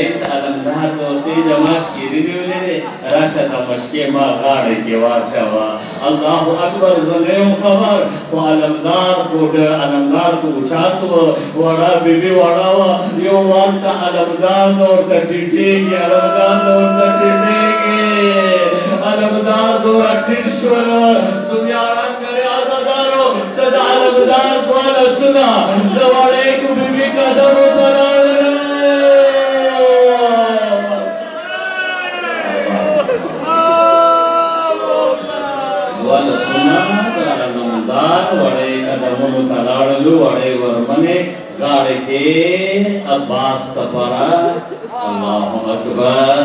S علمدار دوتی جما شیرینی ولیده راشد مشکی ما غاڑی کی واچوا اللہ اکبر زنیم خبر و علمدار خود علمدار کو اچھاتو وڑا بی بی وڑا یو وانتا علمدار دورتا ٹیٹیگی علمدار دورتا ٹیٹیگی علمدار دورتا ٹیٹشولو دنیا رنگ کرے آزادارو صد علمدار دوالا سنا دوارے کو بی بی قدم اترالنا دوالا سنا علمدار وڑے قدم اترالو وڑے ورمنے گاڑے کے عباس تپارا اللہ اکبر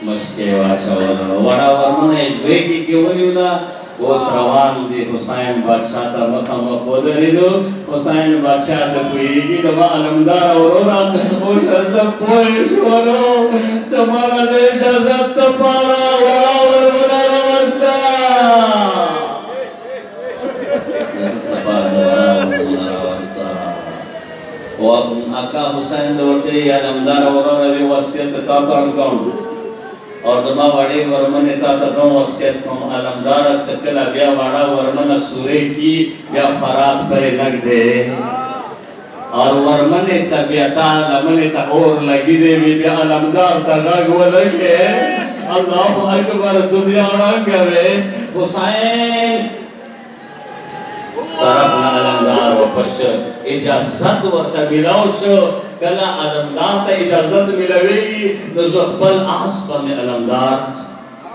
مشکے واشا وڑا ورمنے دویگی کی ولیولا اوس روان دی حسین بادشاہ تا مقام خودری دو حسین بادشاہ تا کوئیگی دبا علمدار اورورا او شزب پوئیش ورو سمانا دے شزب تپارا وڑا ورمنا روستا شزب تپارا وڑا ورمنا روستا آقا حسین دورتے علمدار اورورا دی وصیت تا کون اور دما وڑے ورمنے تا دو وصیت کم علمدار چکلا بیا وڑا ورمنا سورے کی بیا فرات پر لگ دے اور ورمنے چا بیا تا لمنے تا اور لگی دے بیا علمدار تا گو لگے اللہ اکبر دنیا رنگ کرے حسین طرفنا علمدار و پش اجازت ورطا ملاوش کلا علمدار تا اجازت ملویگی نزخبل آس پن علمدار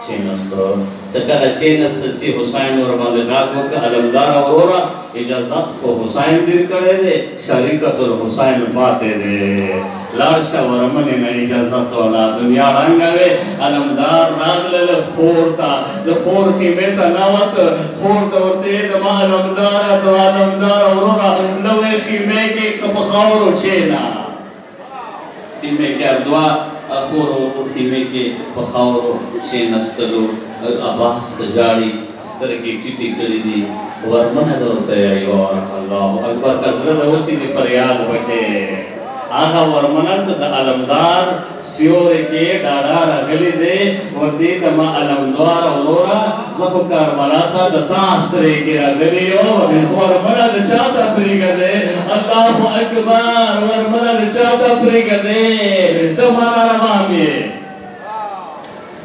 چینستو چکلا چینست سی حسین ورمان گاگو که علمدار اورورا اجازت کو حسین دیر کرے دے شریکت الحسین باتے دے لارشا ورمانی نا اجازت والا دنیا رنگوے علمدار راگلل خورتا جو خور خیمیتا نوات خورتا ورتے دما علمدار تو علمدار اورورا نوے خیمے کے کپخاورو چینا خیمے کے اردوا خورو خیمے کے پخاورو چینستلو عباس تجاڑی سترگی ٹیٹی کری دی ورمن دورتا یا یور اللہ اکبر کسرد وسی دی فریاد بکے آقا ورمنن سے دا علمدار سیورے کے ڈاڑار اگلی دے وردی دما علمدار اورورا زفو کربلاتا دا تاثرے کے اگلیو ورمنن دا چاہتا پریگا دے اللہ اکبر ورمنن دا چاہتا پریگا دے دمانا روامی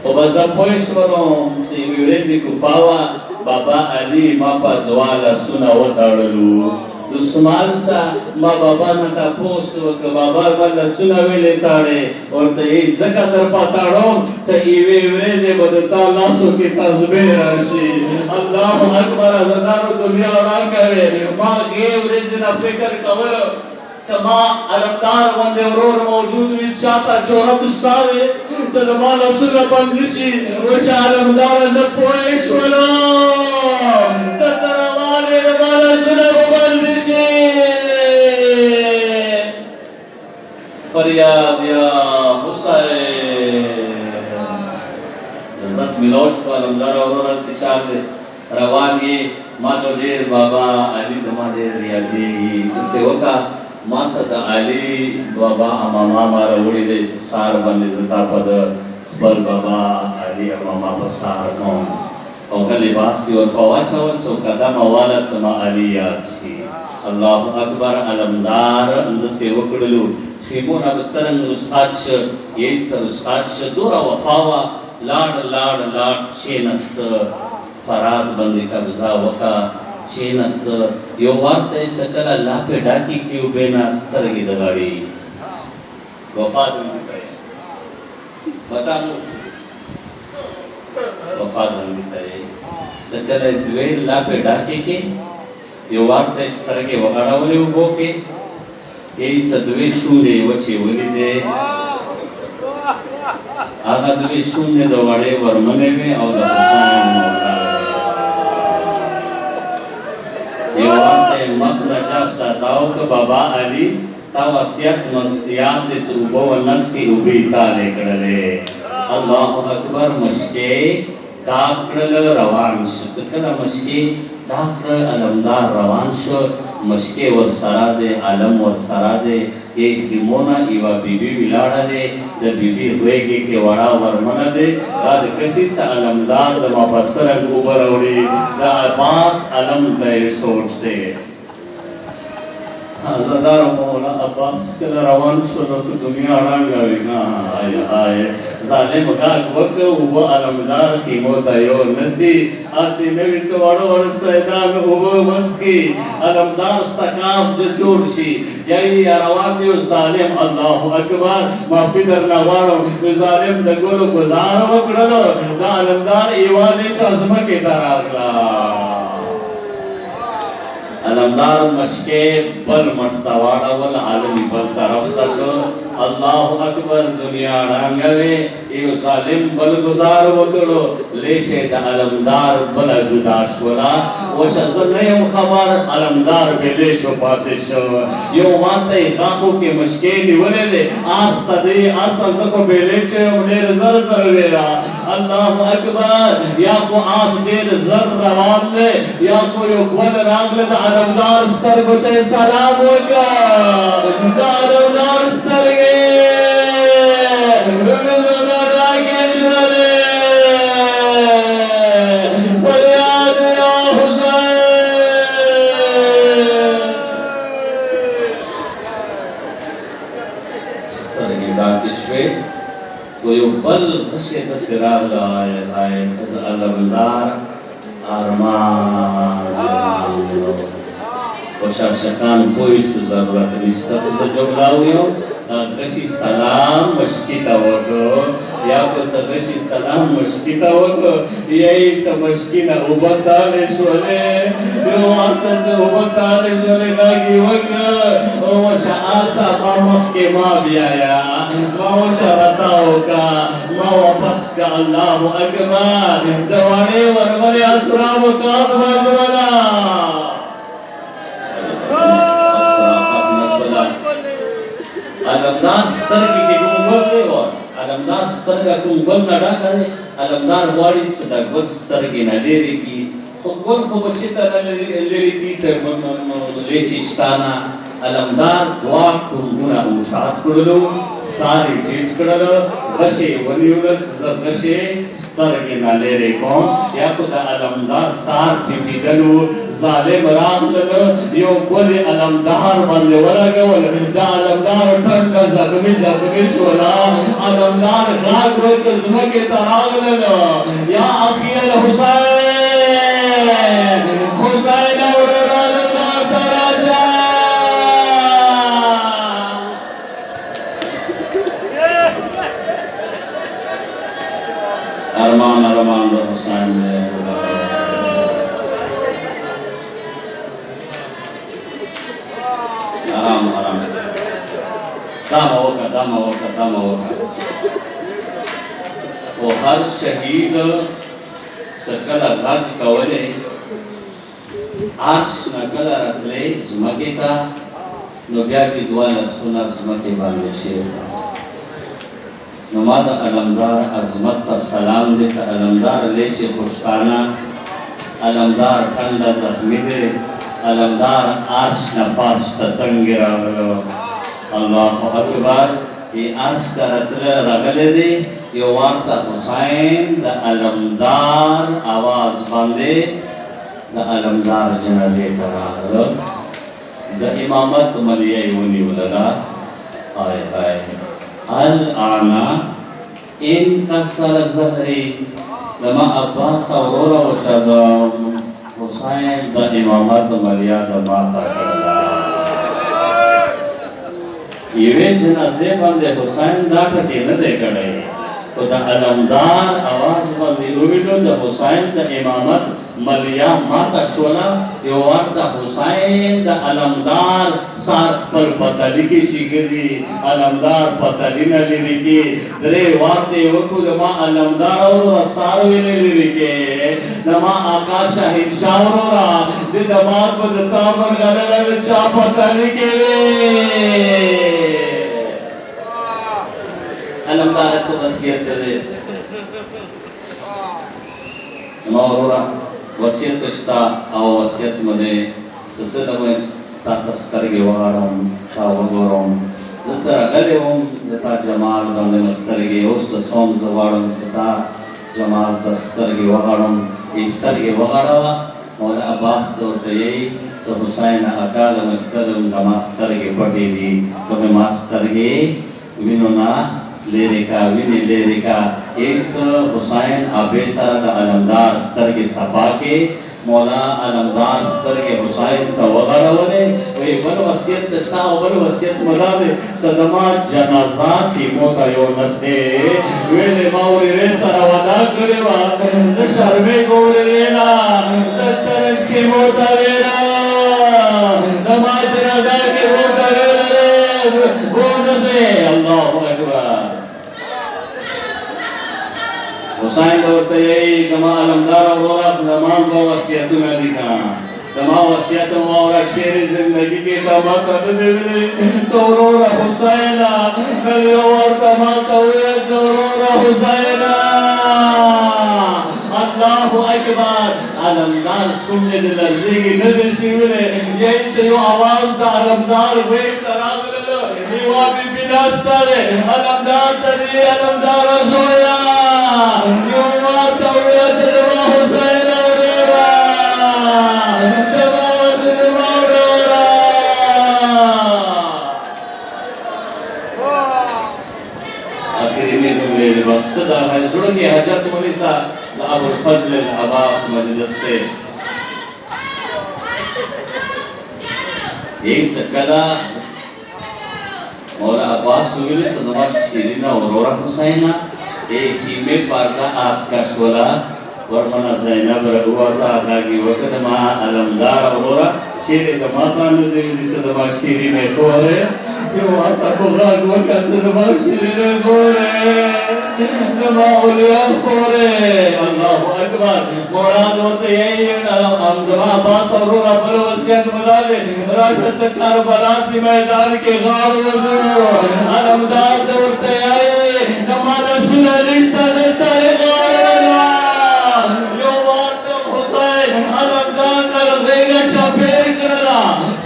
و بزا پویش ورم سی ویوریدی کفاوا بابا علی ما پا دوالا سنا و دارلو دسمال سا ما بابا نتا پوسو که بابا والا سنا ویلی تاڑے اور تا ای زکا در پا تاڑو چا ایوی ویدے بدتا لاسو کی تزبیر راشی اللہ اکبر ازدارو دنیا رانگوے ما گیو ریزنا فکر کولو چا ما علمدار وندے ورور موجود وی چاہتا جورت استاوے چا دمالا سنا بندشی وشا علمدار ازد پویش ولو چا تروانے دمالا سنا بندشی فریاد یا حسین عزت ملوش کو علمدار اورورا سچار دے روان یہ ما تو دیر بابا علی دما دیر یادی کسی وقا ما ستا علی بابا اماما مارا وڑی دے سار بندی زتا پد بل بابا علی اماما بسار کون او کا لباس دی اور پواچا ون سو قدم والد سما علی یاد شی اللہ اکبر علمدار اند سے وکڑلو خیمون اب سرنگ رسخات ش یہ سر رسخات ش دورا وفاوا لاڑ لاڑ لاڑ چینست فراد بندی کا بزا وکا چینست یو وارتا ایسا کلا لاپے ڈاکی کیو بینا سترگی دگاڑی وفاد میں بتائے بتا موسی وفاد میں بتائے سکلا دوے لاپے ڈاکی کے یو وارتا ایس طرگی وغاڑا ولی اوبو کے ایسا دوے شونے وچے ولی دے آگا دوے شونے دوڑے ورمنے میں او دا حسین مولا یہ وقت مخلا جافتا تاو کہ بابا علی تا وسیعت یاد دے چوبو و نس کی اوبی تالے کڑلے اللہ اکبر مشکے ڈاکڑل روان شو سکر مشکے ڈاکڑ علمدار روان شو مشکې ور سره دی عالم ور سره دی یک خیمونه یوه بیبي ولاړه دی د بیبي غوږې کې وړه ورمنه دی دا د کسي څه علمدار د مفسره اوبه راوړي د عباس علم ته یې سوچ دی زدار مولا عباس کله روان شو نو ته دنیا ړنګه وي نه هاي هاي ظالم غاښ وکړه اوبه علمدار خیمو ته یو نسي هسې نوي څه واړه واړه سیدان اوبه وڅښي علمدار سقاف د جوړ شي یا یې روان دی ظالم الله اکبر معافي درنه غواړم ظالم د ګلو ګزار وکړلو د علمدار ایوانې چې ځمکې ته راغله علمدار مشکې بل مټ ته واړول عالمي بل طرف ته کړ الله اکبر دنیا ړنګه وې یو ظالم بل ګزار وکړو لیشې د علمدار بله جدا شوله اوسه زه نه یم خبر علمدار بې لیچو پاتې شو یو ماته یې غاښو کې مشکې نیولې دی آس ته دی آسه زه خو بې لیچو یم ډېر زر زر ویره الله اکبر یا خو آس ډېر زر روان دی یا خو یو ګل راغله د علمدار سترګو ته یې سلام وکړه د علمدار سترګې یو بل غشې داسې راغله هاي څه د علمدار ارمان خوشاشکان پوه شو ضرورت نشته چې زه جمله ویم غشي سلام مشکي ته وکړو یا خو څه غشي سلام مشکي ته وکړو یا یې څه مشکي نه اوبه تالې شولې یو وخت څه اوبه تالې شولې لاګي وکړه وشه آسه ما مخکې ما بیایا ما وشه رتا وکړه ما واپس که الله اکبر د وړې ورغلې اسرابو کاظ مجمله علمدار سترګې کې کوم ګل دی علمدار سترګه کوم ګل نه ډکه دی علمدار غواړي چې د ګل سترګې نه لرې کړي خو ګل خو به چېرته نه لرې کړي چې لیچې شته نه علمدار دوه ټونګونه اوشات کړلو سار یې ټیټ کړل غشې یې ونیولل چې زه غشې سترګې نه لرې کوم یا خو د علمدار سار ټیټېدل و ظالم راغلل یو ګل یې علمدار باندې ولګول د علمدار ټنډه زخمي زخمي شوله علمدار غاښ وکړ ځمکې ته راغلل یا اخي الحسین حسین ورور علمدار ته راشه ارمان ارمان د حسین دی آرام آرام دامه وکړه دامه وکړه دامه وکړه خو هر شهید څه کله غږ کولی عرش نه کله راتلی ځمکې ته نو بیا کې دوه لاسونه ځمکې باندې شوي نو ما د علمدار عظمت ته سلام دی چې علمدار لیچې خوشخانه علمدار ټنډه زخمي دی علمدار عرش نه فرش ته څنګه راغلو الله اکبر ای عرش ته راغلی دی یو ورته حسین د علمدار اواز باندې د علمدار جنازې ته راغلو د امامت ملیه یې ونیولله هاي هاي الانا انکسر ظهري لما عباس اورورا وشد حسین د امامت ملیه د ماته کړله یوې جنازې باندې حسین دا ټکې نه دی کړی خو د علمدار اواز باندې وویلو د حسین د امامت ملیه ماته شوله یو ورته حسین د علمدار سار خپل پتلي کې شګري علمدار پتلي نه لرې کې درې ورته یې وکړو زما علمدار وروره سار ویلې لرې کې زما آقا شهنشاه وروره د دماغ په د تا مرغلله د چا پتلي کې وې علمدار څه وصیت دی زما وروره وصیت شته او وصیت مې څه څه تا تسترګې وغاړم تا وګورم زه سره غلی وم د تا جمال باندې مې سترګې اوس ته څوم زه غواړم چې تا جمال ته سترګې وغاړم سترګې وغاړوه مولا عباس ته ورته یې چې حسین اکا له مې سترګم زما سترګې پټې دي نو مې ما سترګې وینو نه لرې کا وینې لرې کا ایک حسین ابے سره د علمدار سترګې صفا کې مولا علمدار سترګې حسین ته وغړولې وایي بل وصیت ته شته او بل وصیت مو دا دی چې زما جنازه خیمو ته یو نسې ویلې ما ورېرې سره وعده کړې وه زه شرمې ګورېرې نه زه سره خیمو ته ویله زما جنازه خیمو ته ویلې ونسې الله اکبر حسین ورته یې زما علمدار ورور زما به وصیتونه دي که زما وصیت واوره شعر زندګي کې تا ماته نه دی ویلي ته وروره حسینه نن یو ورته ماته وویل چې وروره حسینه الله اکبر علمدار شونډې دې لړزېږي نه دی شي ویلی یعنې چې یو اواز د علمدار غوږ ته راغلله یوه بیبي ناسته دی علمدار ته دی علمداره زویه یو ورته وویل چې زما حسینه وروره زما وروره آخري مې زه ویلې بس څه دا زړه کې حاجت ونیسه د ابوالفضل العباس مجلس دی ایک څه کله مولا عباس ویلې چې زما شیرینه وروره حسینه خیمه پرده آسکا شولا ورمنا زینب رغوتا غاگی وقت ما علمدار اورورا چیرے دماتا ندیو دیسا دما شیری میں کورے یو آتا کو غاگ وقت سے دما شیری میں کورے دما اولیاء کورے اللہ اکبر مراد ہوتے یہی دما عباس اورورا بلو وسیعت بنا دے راشد سے کربلا دی میدان کے غار وزو علمدار دورتے آئے نمانا سنا رشتہ دیتا ہے غارنا یو وارتم حسین علمدار نرغیگا چاپیر کرنا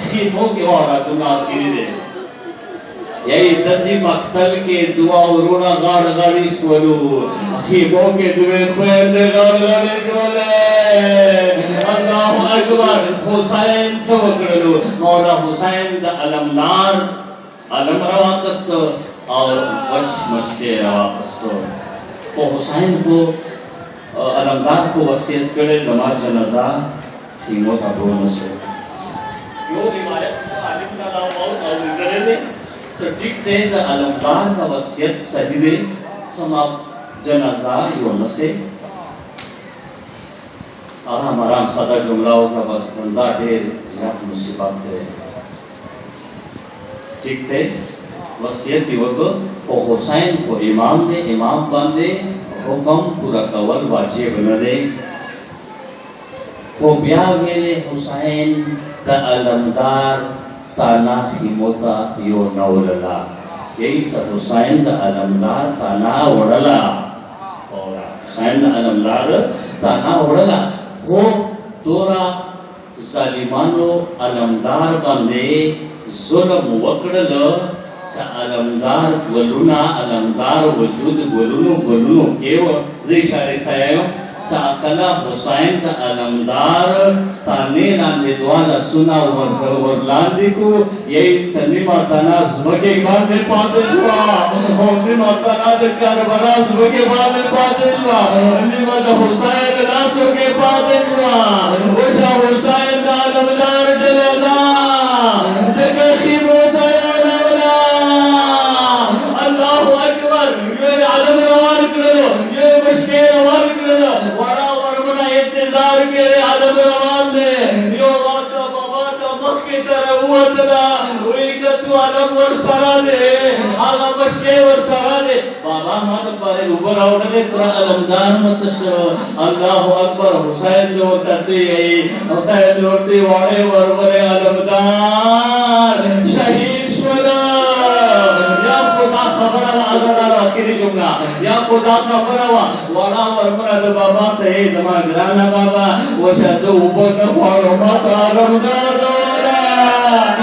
خیموں کے وارا چنا آخری دے یہی دزی مقتل کے دعا ورونا غار غاری شولو خیموں کے دوے خویر دے غار غاری شولے اللہ اکبر حسین سوکرلو مولا حسین دا علمدار علم رواقستو اور وش مشکے رواقستو تو حسین کو علمدار کو وصیت کرے دما جنازہ خیموں تا بونسو یو روایت کو عالم ندا موت اور ادرے دے سو ٹھیک دے دا علمدار کا وصیت صحیح دے سما جنازہ یو نسے آرام آرام سادہ جملہوں کا بس دندہ دیر زیادہ مصیبات دے ٹھیک دے وصیت وکړه او حسین خو امام دی امام باندې حکم پورا کول واجب نه دی خو بیا ویلې حسین د علمدار تانا خیموتا یو نوللا یہی سا حسین د علمدار تانا وړلا او حسین د علمدار تانا وړلا خو دورا ظالمانو علمدار باندې ظلم وکړل علمدار گلونا علمدار وجود گلونو کیو زی اشاره سایو ساکلا حسین دا علمدار تانے لاندے دوالا سنا ورلاندے کو یہی سنیما تانا زمگے باندے پاتے شوا نیما تانا دا کربلا زمگے باندے پاتے شوا نیما دا حسین ناسو کے پاتے شوا وشا حسین دا علمدار جنازہ زکر خیمو تایا اللہ اکبر یہ عالم روان کرلو یہ مشکے روان کرلو ورا ورمنا انتظار کرے عالم روان دے یو واتا باباتا مخی تروتنا ویکتو عالم ورسرا دے آغا مشکے ورسرا دے بابا مانا پارے اوبر آوڑنے ترا علمدار مصشو اللہ اکبر حسین دورتا چیئی حسین دورتی وارے ورمنے علمدار شہید شولا خبر آزادار آخری جملہ یا خدا خبر وارا ورمنا دا بابا تہی دما گرانا بابا وشا زو اوپر نخوارو ماتا علمدار دولا Allah.